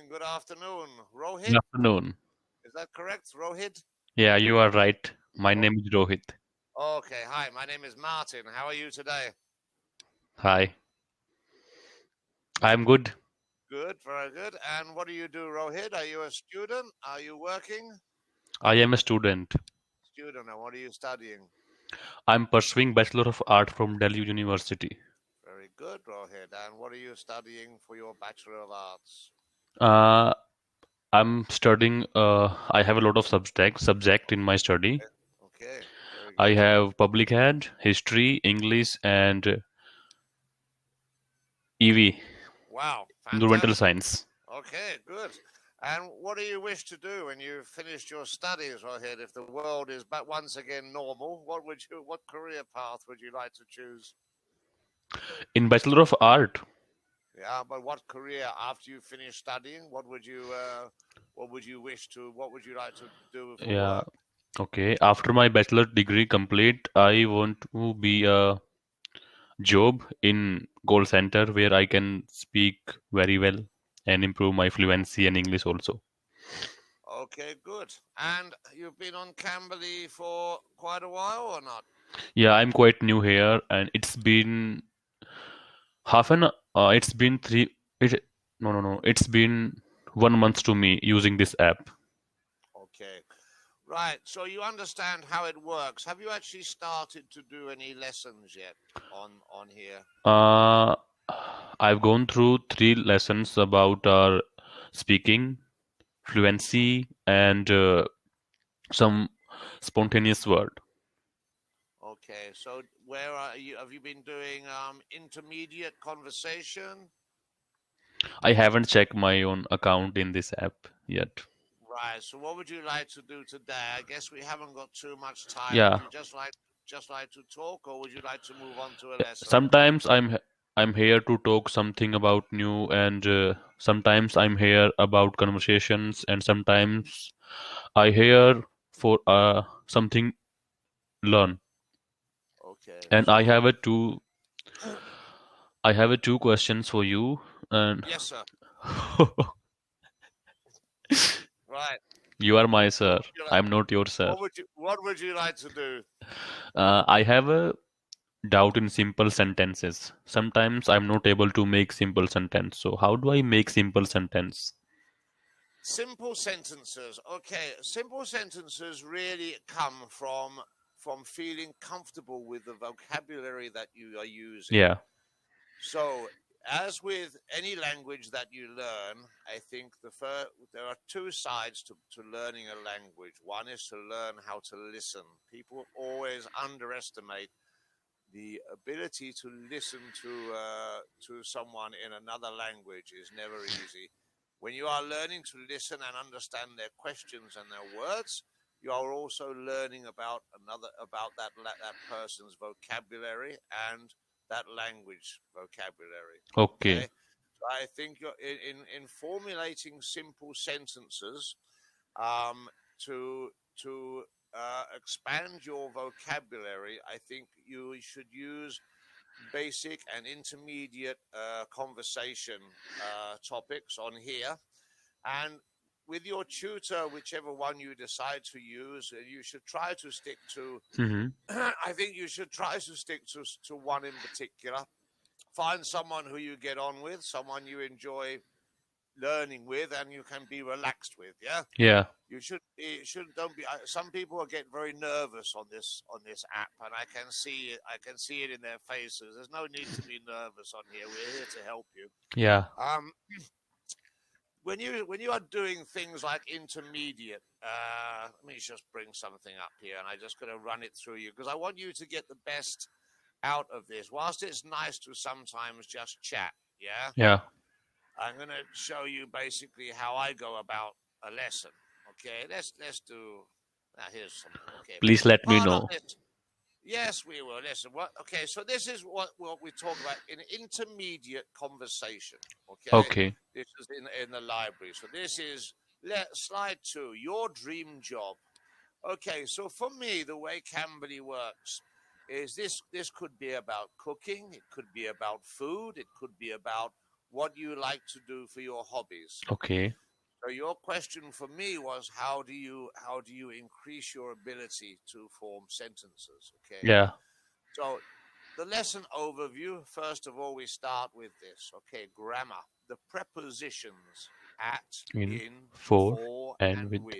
good afternoon. Good Rohit, afternoon. is that correct? Rohit? Yeah, you are right. My Oh, name is Rohit. okay, hi, my name is Martin. How are you today? Hi. I'm good. Good, very good. And what do you do, Rohit? Are you a student? Are you working? I am a student. Student, and what are you studying? I'm pursuing Bachelor of Art from Delhi University. Very good, Rohit. And what are you studying for your Bachelor of Arts? Uh, I'm studying. I have a lot of subject in my study. Okay, very I good. have public health, history, English, and EV, Wow, environmental fantastic. science. Okay, good. And what do you wish to do when you've finished your studies, Rohit? If the world is back once again normal, what career path would you like to choose? In Bachelor of Art, Yeah, but what career after you finish studying? What would you like to do for yeah, work? okay. After my bachelor degree complete, I want to be a job in call center where I can speak very well and improve my fluency and English also. Okay, good. And you've been on Cambly for quite a while or not? Yeah, I'm quite new here, and it's been half an. It's been three. It no no no. It's been 1 month to me using this app. Okay. Right. So you understand how it works. Have you actually started to do any lessons yet on here? Uh, I've gone through 3 lessons about our speaking, fluency, and some spontaneous word. Okay. So where are you? Have you been doing intermediate conversation? I haven't checked my own account in this app yet. Right. So what would you like to do today? I guess we haven't got too much time. Would Yeah, you just like to talk, or would you like to move on to a lesson? sometimes I'm here to talk something about new, and sometimes I'm here about conversations, and sometimes I here for something learn. Okay. And So I have a two questions for you, and yes, sir. Right. you are my What sir. would you like? I'm not your sir. What would you like to do? I have a doubt in simple sentences. Sometimes I'm not able to make simple sentence. So how do I make simple sentence? Simple sentences. Okay, simple sentences really come from feeling comfortable with the vocabulary that you are using. Yeah, So, as with any language that you learn, I think there are two sides to learning a language. One is to learn how to listen. People always underestimate the ability to listen to someone in another language is never easy. When you are learning to listen and understand their questions and their words, you are also learning about that person's vocabulary and that language vocabulary. okay. Okay, so I think you're in formulating simple sentences um, to expand your vocabulary, I think you should use basic and intermediate conversation topics on here. And with your tutor, whichever one you decide to use, you should try to stick to. Hmm. I think you should try to stick to one in particular. Find someone who you get on with, someone you enjoy learning with, and you can be relaxed with. Yeah. Yeah, You should don't be. Some people get very nervous on this app, and I can see it in their faces. There's no need to be nervous on here. We're here to help you. yeah, Um, when you are doing things like intermediate, let me just bring something up here, and I just got to run it through you because I want you to get the best out of this. Whilst it's nice to sometimes just chat, yeah, yeah. I'm going to show you basically how I go about a lesson. Okay, let's do. Now here's something. Okay, Please let me part of know. this. Yes, we will. Listen. What? Okay, so this is what we talk about in intermediate conversation. Okay, Okay. this is in the library. So this is slide 2. Your dream job. Okay, so for me, the way Cambly works is this. This could be about cooking. It could be about food. It could be about what you like to do for your hobbies. Okay. So your question for me was how do you increase your ability to form sentences? Okay. Yeah. So the lesson overview, first of all, we start with this. Okay, grammar. The prepositions at, In, in, for, for, and and with. with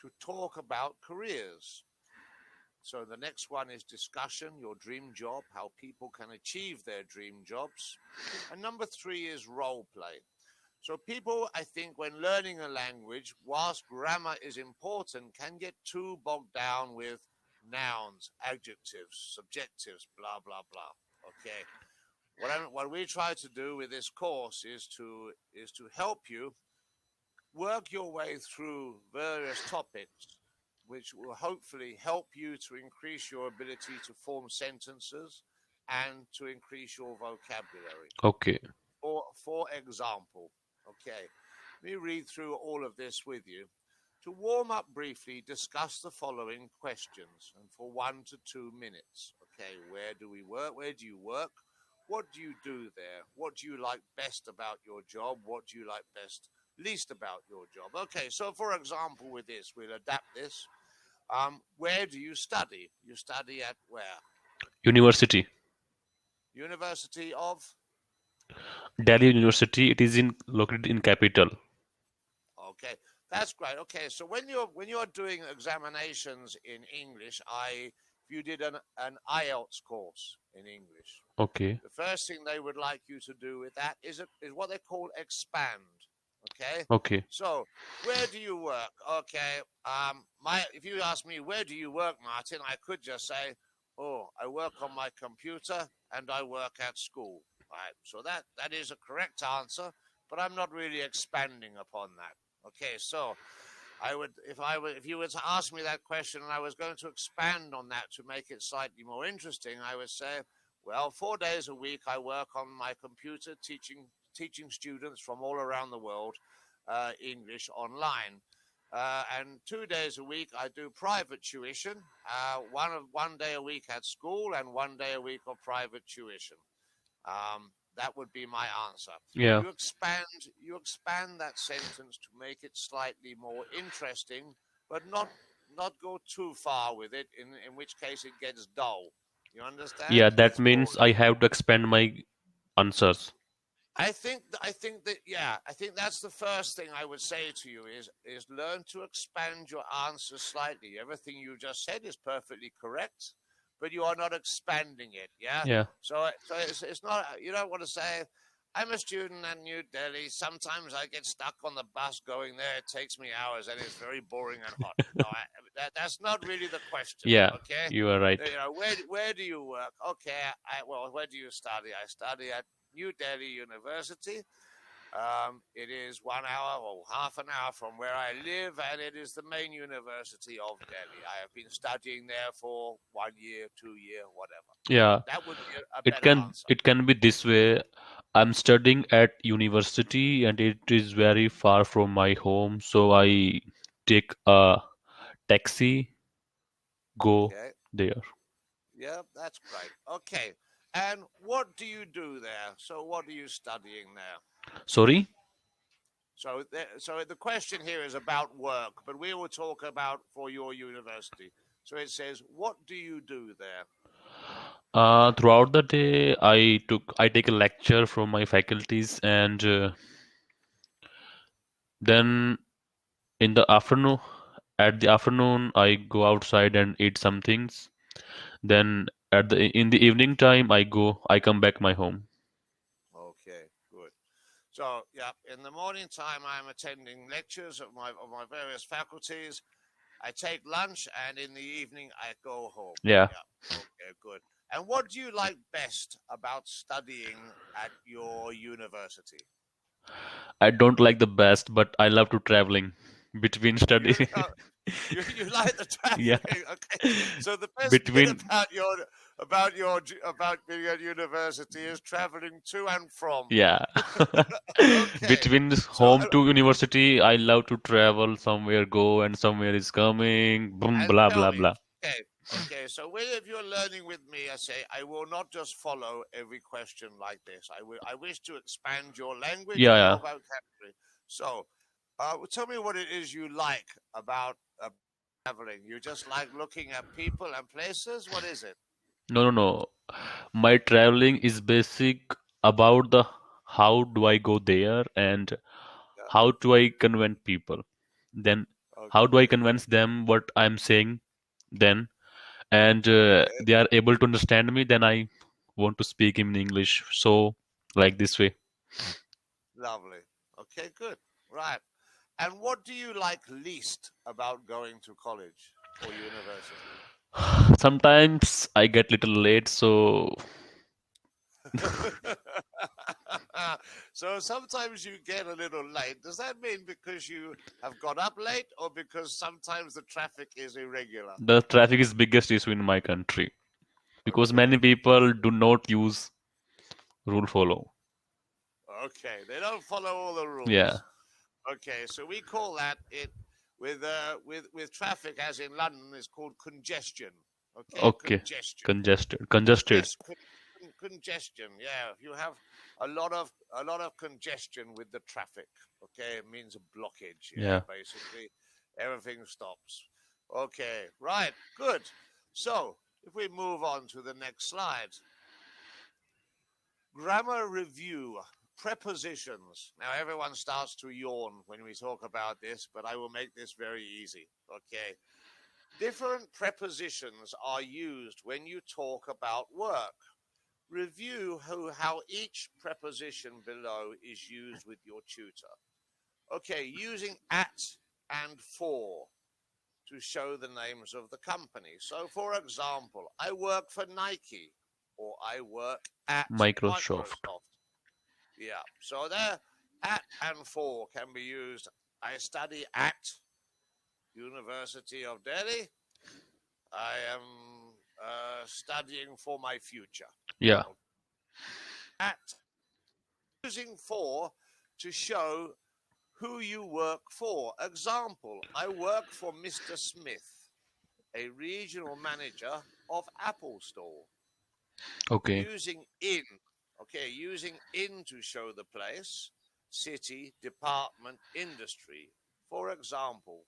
to talk about careers. So the next one is discussion, your dream job, how people can achieve their dream jobs. And number three is role play. So people, I think, when learning a language, whilst grammar is important, can get too bogged down with nouns, adjectives, subjectives, blah blah blah. Okay. What we try to do with this course is to help you work your way through various topics, which will hopefully help you to increase your ability to form sentences and to increase your vocabulary. Okay. For example, okay, let me read through all of this with you. To warm up briefly, discuss the following questions and for 1 to 2 minutes. Okay, where do we work? Where do you work? What do you do there? What do you like best about your job? What do you like best least about your job? Okay, so for example, with this, we'll adapt this. Where do you study? You study at where? University. University of. Delhi University. It is in located in capital. Okay, that's great. Okay, so when you're doing examinations in English, if you did an IELTS course in English, Okay. the first thing they would like you to do with that is what they call expand. Okay, Okay. so where do you work? Okay, my if you ask me where do you work, Martin, I could just say, oh, I work on my computer and I work at school. Right, so that is a correct answer, but I'm not really expanding upon that. Okay, so if you were to ask me that question and I was going to expand on that to make it slightly more interesting, I would say, well, 4 days a week I work on my computer teaching students from all around the world English online. And 2 days a week I do private tuition, one day a week at school and 1 day a week of private tuition. That would be my answer. Yeah. You expand that sentence to make it slightly more interesting, but not go too far with it, in which case it gets dull. You understand? Yeah, that It's means boring. I have to expand my answers. I think that's the first thing I would say to you is learn to expand your answers slightly. Everything you just said is perfectly correct, but you are not expanding it. Yeah. Yeah. So it's not, you don't want to say, I'm a student at New Delhi. Sometimes I get stuck on the bus going there. It takes me hours and it's very boring and hot. No, that's not really the question. Yeah, Okay. you are right. You know, where do you work? Okay. Well, where do you study? I study at New Delhi University. It is 1 hour or half an hour from where I live, and it is the main university of Delhi. I have been studying there for 1 year, 2 year, whatever. Yeah, That would be a it better can answer. it can be this way. I'm studying at university and it is very far from my home, so I take a taxi, go Okay. there. Yeah, that's great. Okay. And what do you do there? So, what are you studying there? Sorry? So the question here is about work, but we will talk about for your university. So it says, what do you do there? Throughout the day, I take a lecture from my faculties, and then in the afternoon, at the afternoon, I go outside and eat some things. Then in the evening time, I come back my home. Okay, good. So, yeah, in the morning time, I'm attending lectures of my various faculties. I take lunch, and in the evening, I go home. Yeah, Yeah, okay, good. And what do you like best about studying at your university? I don't like the best, but I love to traveling between study. You you like the Yeah, traveling, okay? So the best bit between about being at university is traveling to and from. yeah, Okay, between so home to university, I love to travel somewhere, go and somewhere is coming. Boom, and blah tell blah me, blah. okay. Okay, so if you're learning with me, I say I will not just follow every question like this. I wish to expand your language Yeah, and yeah. your vocabulary. So, tell me what it is you like about traveling. You just like looking at people and places. What is it? No, no, no. My traveling is basic about the how do I go there and Yeah. how do I convince people. Then how do I Okay. convince them what I'm saying then and Okay. they are able to understand me, then I want to speak in English. So like this way. Lovely. Okay. Good. Right. And what do you like least about going to college or university? Sometimes I get little late, so So sometimes you get a little late. Does that mean because you have got up late or because sometimes the traffic is irregular? the traffic is biggest issue in my country because many Okay. people do not use rule follow. Okay. They don't follow all the Yeah. rules. Okay. So we call that it with traffic, as in London, is called congestion. Okay. Okay. Congestion. Congested. Yes, congestion. Yeah, if you have a lot of congestion with the traffic, okay, it means a blockage. Yeah, Yeah. basically, everything stops. Okay, right, good. So if we move on to the next slide, grammar review. Prepositions. Now everyone starts to yawn when we talk about this, but I will make this very easy. Okay. Different prepositions are used when you talk about work. Review how each preposition below is used with your tutor. Okay, using at and for to show the names of the company. So, for example, I work for Nike or I work at Microsoft. Microsoft. Yeah, so there, at and for can be used. I study at University of Delhi. I am studying for my future. Yeah. At using for to show who you work for. Example, I work for Mr. Smith, a regional manager of Apple Store. Okay. Using in, okay, using in to show the place, city, department, industry. For example,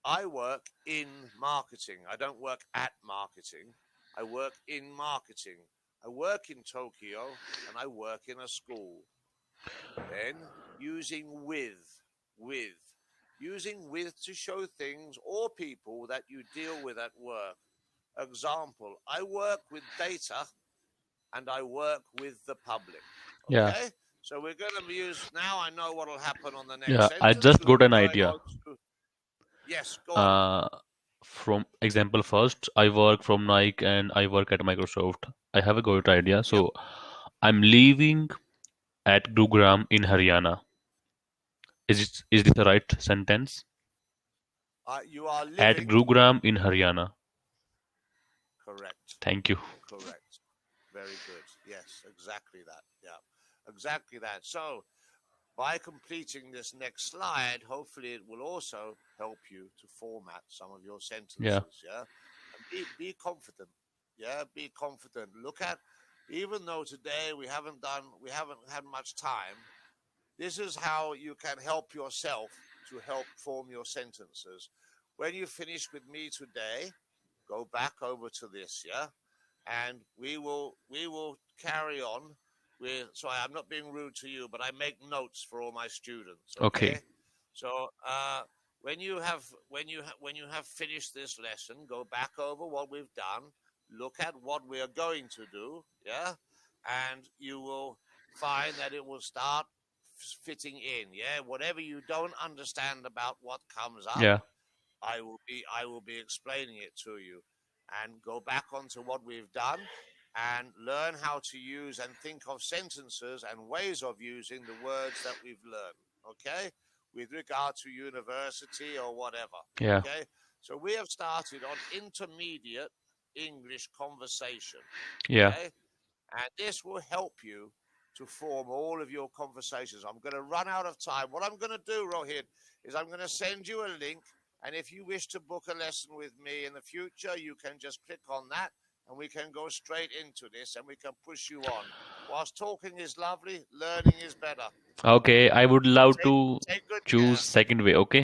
I work in marketing. I don't work at marketing. I work in marketing. I work in Tokyo and I work in a school. Then using with, using with to show things or people that you deal with at work. Example, I work with data and I work with the public. Yeah. Okay? So we're going to use, now I know what will happen on the next Yeah. I sentence just because got we're an going idea. on to, yes, go on. Uh, from example first, I work from Nike and I work at Microsoft. I have a good idea. Yep. So I'm leaving at Gurugram in Haryana. Is this the right sentence? You are At living, Gurugram in Haryana. correct, Thank you. correct. Very good. Yes, exactly that. Yeah, exactly that. So by completing this next slide, hopefully it will also help you to format some of your Yeah. sentences. Yeah, and be confident. Yeah, be confident. Look at, even though today we haven't had much time. This is how you can help yourself to help form your sentences. When you finish with me today, go back over to this. Yeah, and we will carry on with, sorry, I'm not being rude to you, but I make notes for all my students. Okay. Okay, so when you have finished this lesson, go back over what we've done, look at what we are going to do. Yeah, and you will find that it will start fitting in. Yeah, whatever you don't understand about what comes up, Yeah. I will be explaining it to you, and go back onto what we've done and learn how to use and think of sentences and ways of using the words that we've learned. Okay, with regard to university or whatever. Yeah. Okay, so we have started on intermediate English conversation. Yeah. Okay, and this will help you to form all of your conversations. I'm going to run out of time. What I'm going to do, Rohit, is I'm going to send you a link And if you wish to book a lesson with me in the future, you can just click on that and we can go straight into this and we can push you on. Whilst talking is lovely, learning is better. Okay, I would love Take, to take good care. choose second way. Okay.